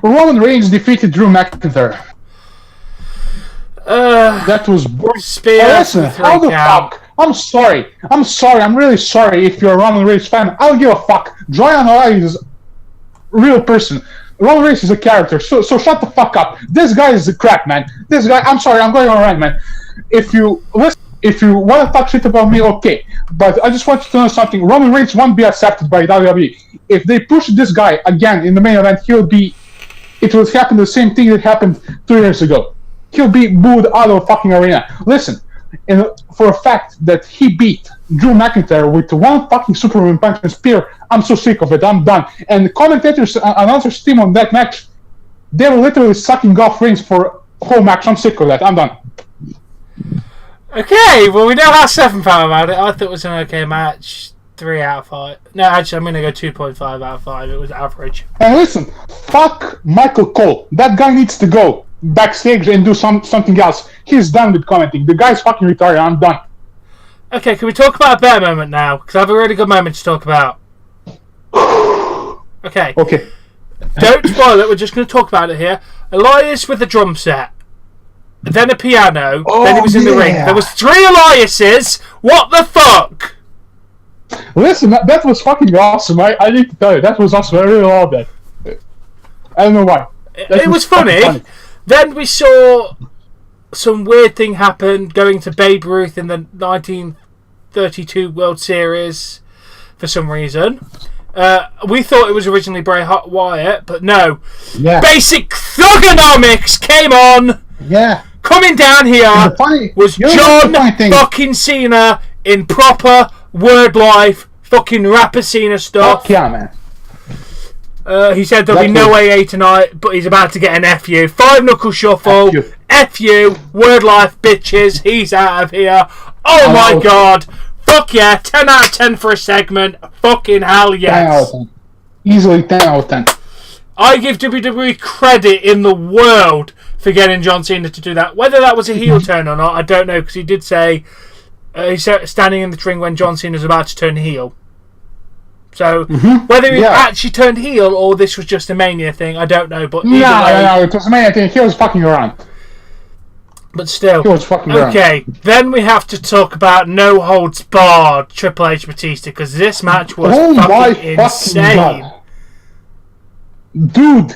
Roman Reigns defeated Drew McIntyre. That was spear. Listen, how the fuck? I'm sorry. I'm really sorry if you're a Roman Reigns fan. I don't give a fuck. Joanna Wright is a real person. Roman Reigns is a character, so shut the fuck up. This guy is a crap, man. This guy, I'm sorry, I'm going on rant, man. If you want to talk shit about me, okay. But I just want you to know something. Roman Reigns won't be accepted by WWE. If they push this guy again in the main event, it will happen the same thing that happened 2 years ago. He'll be booed out of fucking arena. Listen, for a fact that he beat Drew McIntyre with one fucking Superman punch and spear, I'm so sick of it. I'm done. And the commentators, announcers team on that match, they were literally sucking off Reigns for a whole match. I'm sick of that. I'm done. Okay, well, we know how 7 felt about it. I thought it was an okay match. 3 out of 5. No, actually, I'm going to go 2.5 out of 5. It was average. And listen, fuck Michael Cole. That guy needs to go backstage and do something else. He's done with commenting. The guy's fucking retarded. I'm done. Okay, can we talk about a better moment now? Because I have a really good moment to talk about. Okay. Okay. Don't spoil it. We're just going to talk about it here. Elias with a drum set. Then a piano. Then he was in the ring. There was 3 Eliases. What the fuck? Listen, that was fucking awesome. I need to tell you, that was awesome. I really loved that. I don't know why. It was funny. Then we saw some weird thing happen going to Babe Ruth in the 1932 World Series for some reason. We thought it was originally Bray Wyatt, but no. Yeah. Basic Thugonomics came on. Yeah. Coming down here was John fucking Cena in proper word life fucking rapper Cena stuff. Fuck yeah, man. He said there'll be no AA tonight, but he's about to get an FU. 5-knuckle shuffle. FU. Word life, bitches. He's out of here. Oh my god. Fuck yeah. 10 out of 10 for a segment. Fucking hell yes. 10 out of 10. Easily 10 out of 10. I give WWE credit in the world for getting John Cena to do that. Whether that was a heel turn or not, I don't know, because he did say he's standing in the ring when John Cena's about to turn heel. So, whether he actually turned heel or this was just a Mania thing, I don't know. But no, it was a Mania thing. He was fucking around. But still. He was fucking around. Okay, then we have to talk about No Holds Barred Triple H Batista, because this match was fucking insane. God. Dude,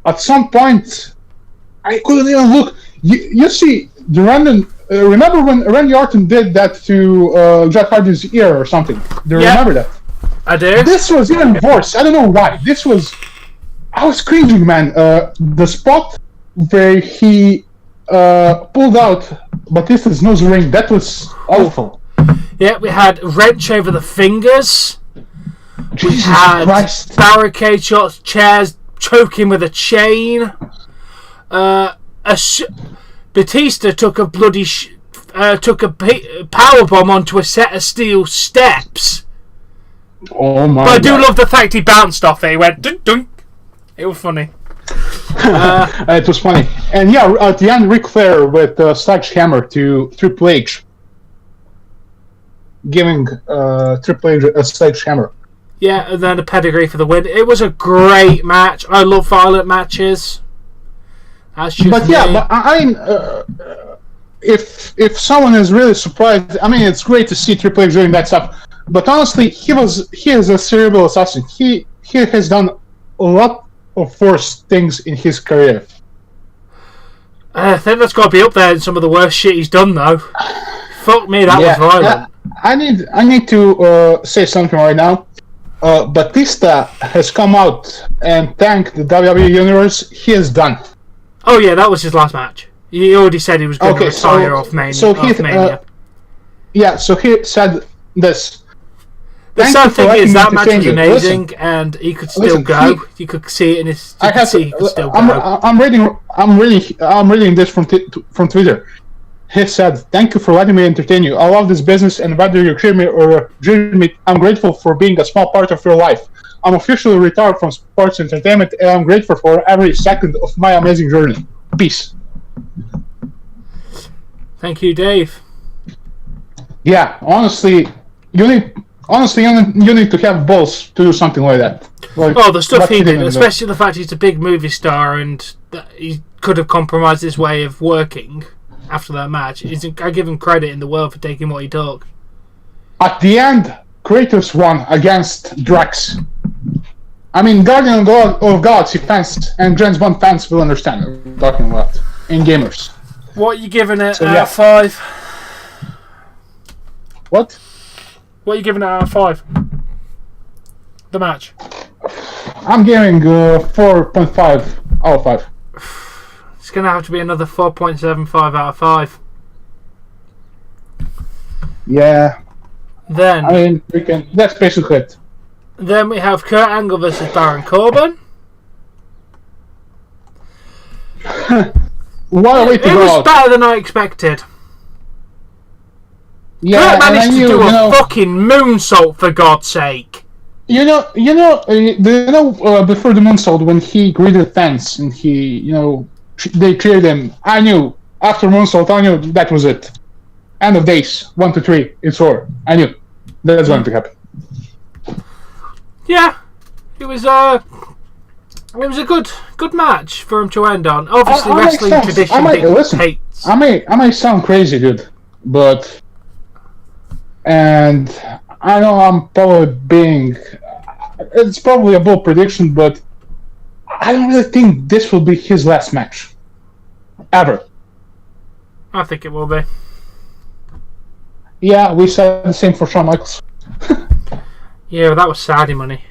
at some point, I couldn't even look. You see, the random. Remember when Randy Orton did that to Jeff Hardy's ear or something? Do you remember that? I do. This was even worse. I don't know why. This was... I was cringing, man. The spot where he pulled out Batista's nose ring, that was awful. Yeah, we had wrench over the fingers. Jesus we had Christ. Barricade shots, chairs, choking with a chain. Batista took a bloody took a power bomb onto a set of steel steps. Oh my! But I do love the fact he bounced off it. He went dunk dunk. It was funny. It was funny, and yeah, at the end, Ric Flair with a sledgehammer to Triple H, giving Triple H a sledgehammer. Yeah, and then a pedigree for the win. It was a great match. I love violent matches. That's just but me. Yeah, but I mean, if someone is really surprised, I mean, it's great to see Triple H doing that stuff. But honestly, he is a cerebral assassin. He has done a lot of worse things in his career. I think that's got to be up there in some of the worst shit he's done, though. Fuck me, that was violent. I need to say something right now. Batista has come out and thanked the WWE Universe. He is done. Oh yeah, that was his last match. He already said he was going to retire off Mania. So he said this. The sad thing is that match was amazing, and he could still go. You could see it in his. He could still go. I'm reading this from Twitter. He said, "Thank you for letting me entertain you. I love this business, and whether you cheer me or jeer me, I'm grateful for being a small part of your life. I'm officially retired from sports entertainment, and I'm grateful for every second of my amazing journey. Peace." Thank you, Dave. Yeah, honestly, you need to have balls to do something like that. Like, the stuff he did, especially the fact he's a big movie star and that he could have compromised his way of working after that match. I give him credit in the world for taking what he took. At the end, Kratos won against Drax. I mean, Guardian of Galaxy fans and James Bond fans will understand what I'm talking about. In gamers. What are you giving it out of 5? What? What are you giving it out of 5? The match. I'm giving 4.5 out of 5. It's going to have to be another 4.75 out of 5. Yeah. Then. I mean, that's basically it. Then we have Kurt Angle versus Baron Corbin. What a way to go. It was better than I expected. Yeah, Kurt managed to do a fucking moonsault, for God's sake. Before the moonsault, when he greeted fans and they cheered him, I knew, after moonsault, I knew that was it. End of days, 1, 2, 3, it's over. I knew that's going to happen. Yeah, it was a good match for him to end on. Obviously, wrestling tradition dictates. I may sound crazy, dude, and I know I'm probably it's probably a bold prediction, but I don't really think this will be his last match ever. I think it will be. Yeah, we said the same for Shawn Michaels. Yeah, but that was Saudi money.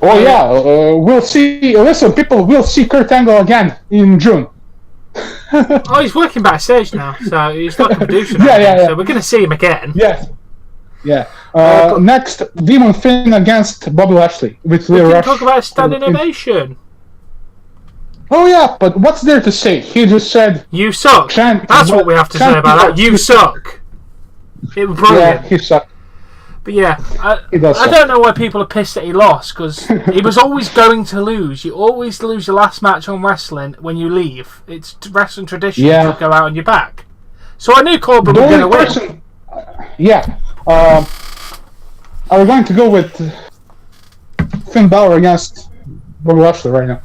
Oh yeah, we'll see. Listen, people, we'll see Kurt Angle again in June. Oh, he's working backstage now, so he's not going to do something. Yeah. So we're going to see him again. Yeah. Next, Demon Finn against Bobby Lashley with Leo Rush. Talk about a standing ovation. Oh yeah, but what's there to say? He just said, "You suck." That's what we have to say about that. You suck. It was brilliant. Yeah, he sucked. But yeah, I don't know why people are pissed that he lost, because he was always going to lose. You always lose your last match on wrestling when you leave. It's wrestling tradition to go out on your back. So I knew Corbin was going to win. Yeah. Are we going to go with Finn Balor against Bobby Lashley right now?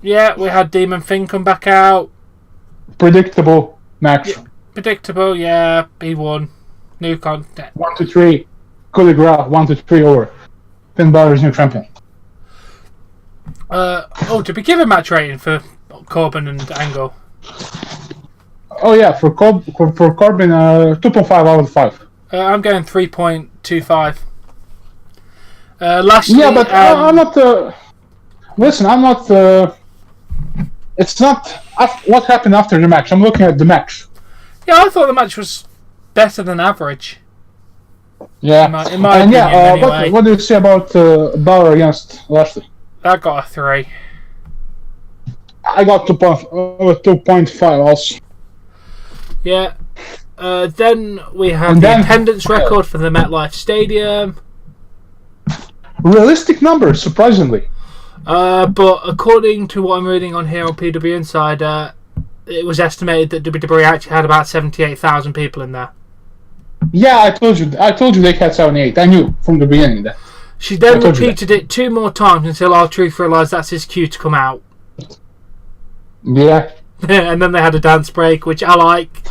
Yeah, we had Demon Finn come back out. Predictable match. Yeah, predictable, yeah. He won. New content. 1, 2, 3. Coup de grace. 1, 2, 3 over. Finn Balor is new champion. Did we give a match rating for Corbin and Angle? Oh yeah, for Corbin, 2.5 out of 5. I'm going 3.25. Lashley. Yeah, but I'm not. Listen, I'm not. It's not what happened after the match. I'm looking at the match. Yeah, I thought the match was better than average. Yeah, in my opinion, anyway. What do you say about Balor against Lashley? I got a 3. I got 2.5 also. Yeah. Then we have the attendance record for the MetLife Stadium. Realistic numbers, surprisingly. But according to what I'm reading on here on PW Insider, it was estimated that WWE actually had about 78,000 people in there. Yeah, I told you they had 78. I knew from the beginning that. She then repeated it 2 more times until R-Truth realised that's his cue to come out. Yeah. And then they had a dance break, which I like.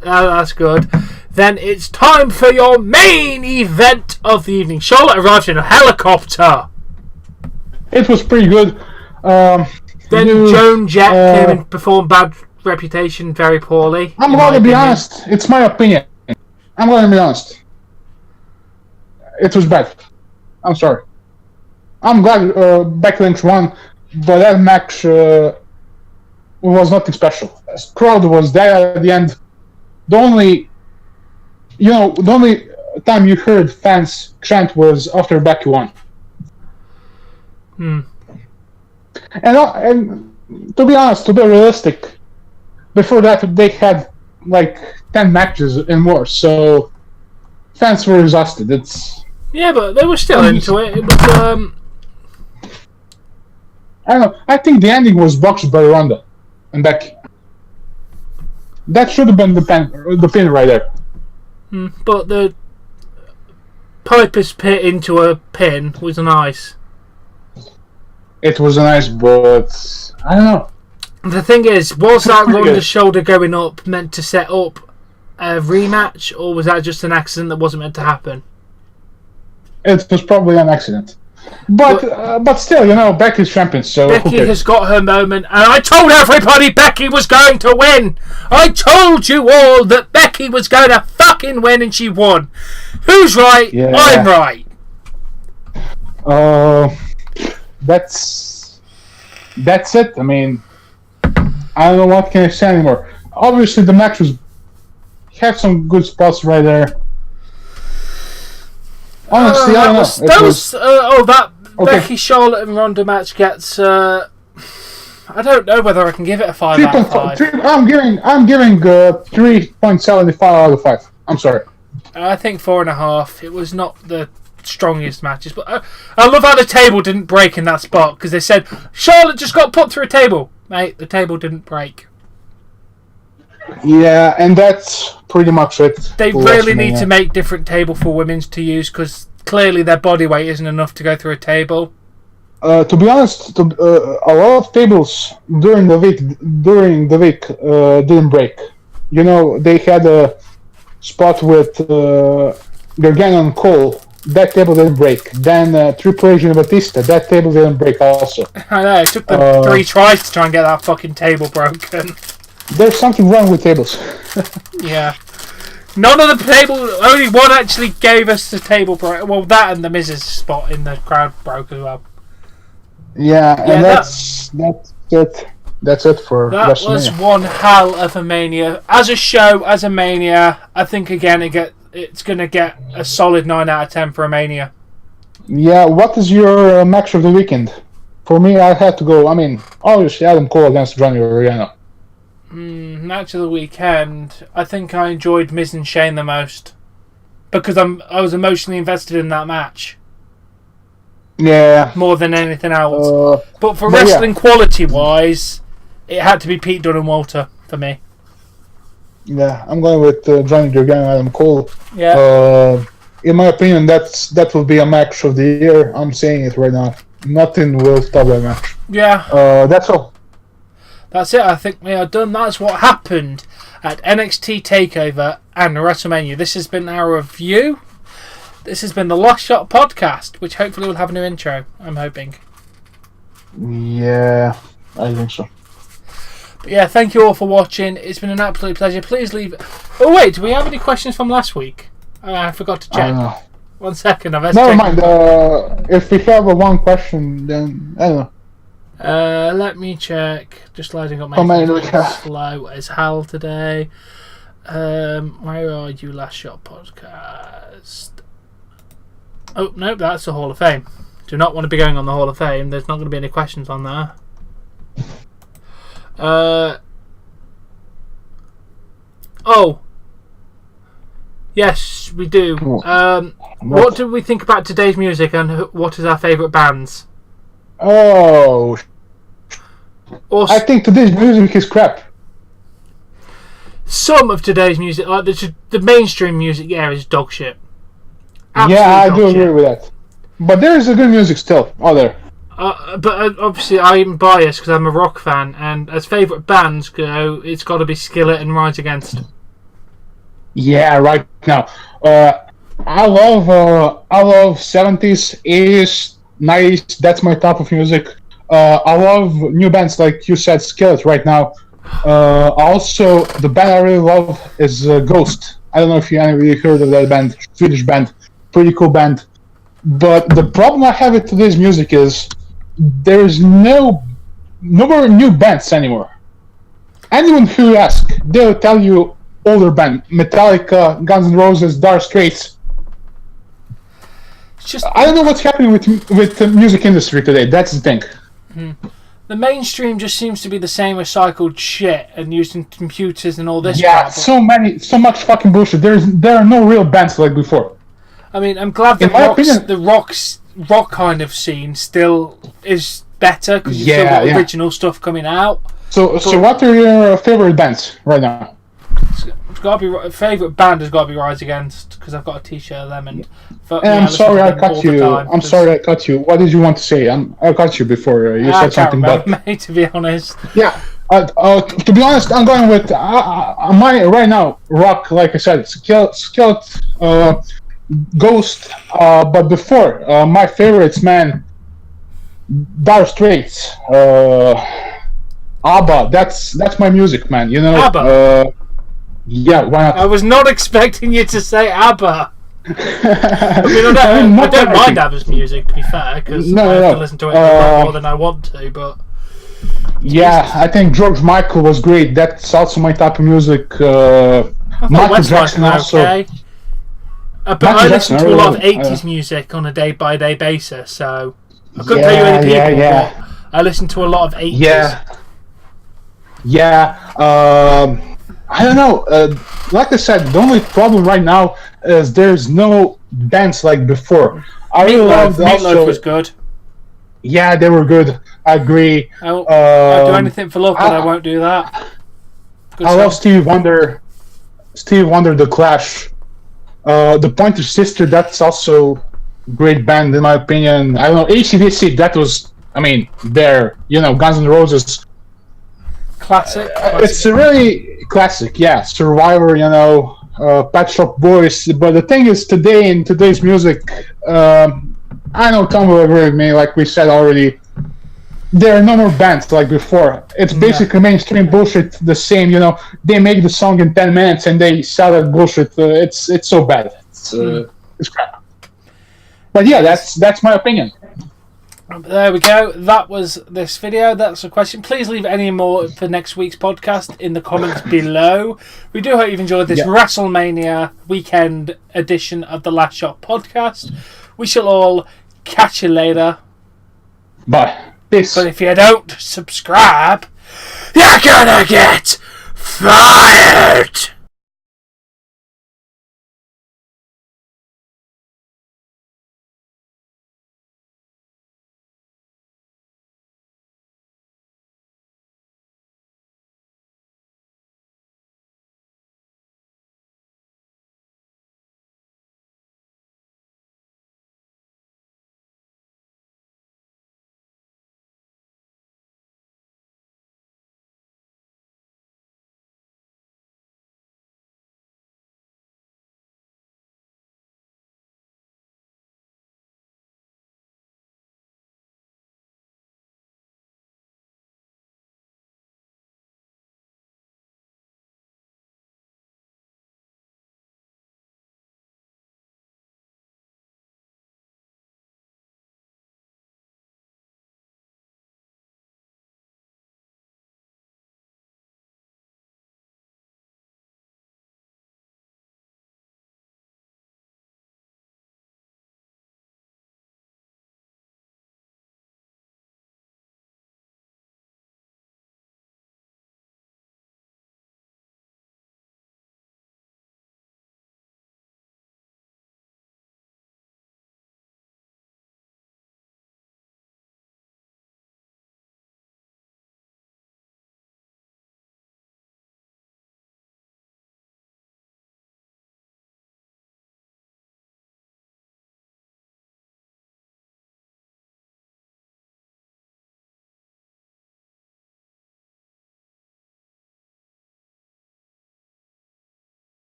That's good. Then it's time for your main event of the evening. Charlotte arrived in a helicopter. It was pretty good. Then Joan Jett came and performed Bad Reputation very poorly. I'm going to be honest. It's my opinion. I'm going to be honest. It was bad. I'm sorry. I'm glad Becky Lynch won, but that match was nothing special. The crowd was there at the end. The only time you heard fans chant was after Becky won. And to be honest, to be realistic, before that they had like 10 matches and more, so fans were exhausted. But they were still into it. It was I don't know. I think the ending was boxed by Ronda and Becky. That should have been the pin right there. But the Piper's Pit into a pin was nice. It was nice, but I don't know. The thing is, was that Ronda's shoulder going up meant to set up a rematch, or was that just an accident that wasn't meant to happen? It was probably an accident. But still, Becky's champion, so Becky has got her moment, and I told everybody Becky was going to win! I told you all that Becky was going to fucking win, and she won! Who's right? Yeah. I'm right! That's it. I mean, I don't know what can I say anymore. Obviously, the match had some good spots right there. Honestly, I don't know. That Becky, Charlotte and Ronda match gets I don't know whether I can give it a 5 out of 5. I'm giving 3.75 out of 5. I'm sorry. I think 4.5. It was not the strongest matches, but I love how the table didn't break in that spot because they said Charlotte just got put through a table. Mate, the table didn't break. Yeah, and that's pretty much it. They really need to make different table for women's to use because clearly their body weight isn't enough to go through a table. To be honest, a lot of tables during the week didn't break. You know, they had a spot with Gargano and Cole. That table didn't break. Then Triple H and Batista. That table didn't break also. I know. It took them 3 tries to try and get that fucking table broken. There's something wrong with tables. Yeah. None of the tables... Only one actually gave us the table broke. Well, that and the Miz's spot in the crowd broke as well. Yeah, and that's it. That's it for that WrestleMania. Was one hell of a Mania. As a show, as a Mania, I think again it's going to get a solid 9 out of 10 for a Mania. Yeah, what is your match of the weekend? For me, I had to go. I mean, obviously Adam Cole against Johnny Gargano. Match of the weekend. I think I enjoyed Miz and Shane the most because I was emotionally invested in that match. Yeah. More than anything else. But for wrestling quality wise, it had to be Pete Dunne and Walter for me. Yeah, I'm going with Johnny Gargano and Adam Cole. Yeah. In my opinion, that will be a match of the year. I'm saying it right now. Nothing will stop that match. Yeah. That's all. That's it. I think we are done. That's what happened at NXT Takeover and WrestleMania. This has been our review. This has been the Last Shot podcast, which hopefully will have a new intro. I'm hoping. Yeah, I think so. But yeah, thank you all for watching. It's been an absolute pleasure. Please leave... Oh wait, do we have any questions from last week? I forgot to check. I don't know. 1 second. Never mind. If we have one question, then I don't know. Let me check. Just loading up my slow as hell today. Where are you, Last Shot podcast? Oh no, that's the Hall of Fame. Do not want to be going on the Hall of Fame. There's not going to be any questions on there. Oh. Yes, we do. What do we think about today's music and what is our favourite bands? Oh. I think today's music is crap. Some of today's music, like the mainstream music, is dog shit. Absolute I do agree with that. But there is a good music still out there. But obviously I'm biased because I'm a rock fan, and as favourite bands go, it's got to be Skillet and Rise Against. Yeah, right now. I love 70s, 80s, 90s. That's my type of music. I love new bands like you said, Skillet right now. Also, the band I really love is Ghost. I don't know if you heard of that band, Swedish band, pretty cool band. But the problem I have with today's music is there is no more new bands anymore. Anyone who you ask, they'll tell you older band, Metallica, Guns N' Roses, Dire Straits. I don't know what's happening with the music industry today. That's the thing. The mainstream just seems to be the same recycled shit and using computers and all this. Yeah, crap. So much fucking bullshit. There are no real bands like before. I mean, I'm glad the rock kind of scene still is better because you still got original stuff coming out. So what are your favorite bands right now? It's got to be favourite band has got to be Rise Against because I've got a T-shirt of them and I'm sorry I cut you. I'm sorry I cut you. What did you want to say? I cut you before you said something. Mate, to be honest. Yeah. To be honest, I'm going with my right now rock. Like I said, Skillet, Ghost. But before my favorites, man, Dire Straits, ABBA. That's my music, man. You know. ABBA. Yeah, why not? I was not expecting you to say ABBA. I don't mind ABBA's music, to be fair, because I have to listen to it more than I want to, but... Yeah, I think George Michael was great. That's also my type of music. Michael Jackson also. Okay. But I listen to a lot of 80s music on a day-by-day basis, so... I couldn't tell you anything. I listen to a lot of 80s. Yeah. Yeah, I don't know. Like I said, the only problem right now is there's no bands like before. I really loved Meatloaf was good. Yeah, they were good. I agree. I'll do anything for love, but I won't do that. I love Stevie Wonder. Stevie Wonder, The Clash. The Pointer Sister, that's also a great band in my opinion. I don't know, AC/DC, that was, Guns N' Roses. Classic. It's a really classic, yeah. Survivor, Pet Shop Boys. But the thing is, today, in today's music, I know Tom will agree with me, like we said already, there are no more bands like before. It's basically mainstream bullshit, the same, they make the song in 10 minutes and they sell that bullshit. It's so bad. It's crap. But yeah, that's my opinion. There we go. That was this video. That's a question. Please leave any more for next week's podcast in the comments below. We do hope you've enjoyed this WrestleMania weekend edition of the Last Shot podcast. We shall all catch you later. Bye. Peace. But if you don't subscribe, you're gonna get fired!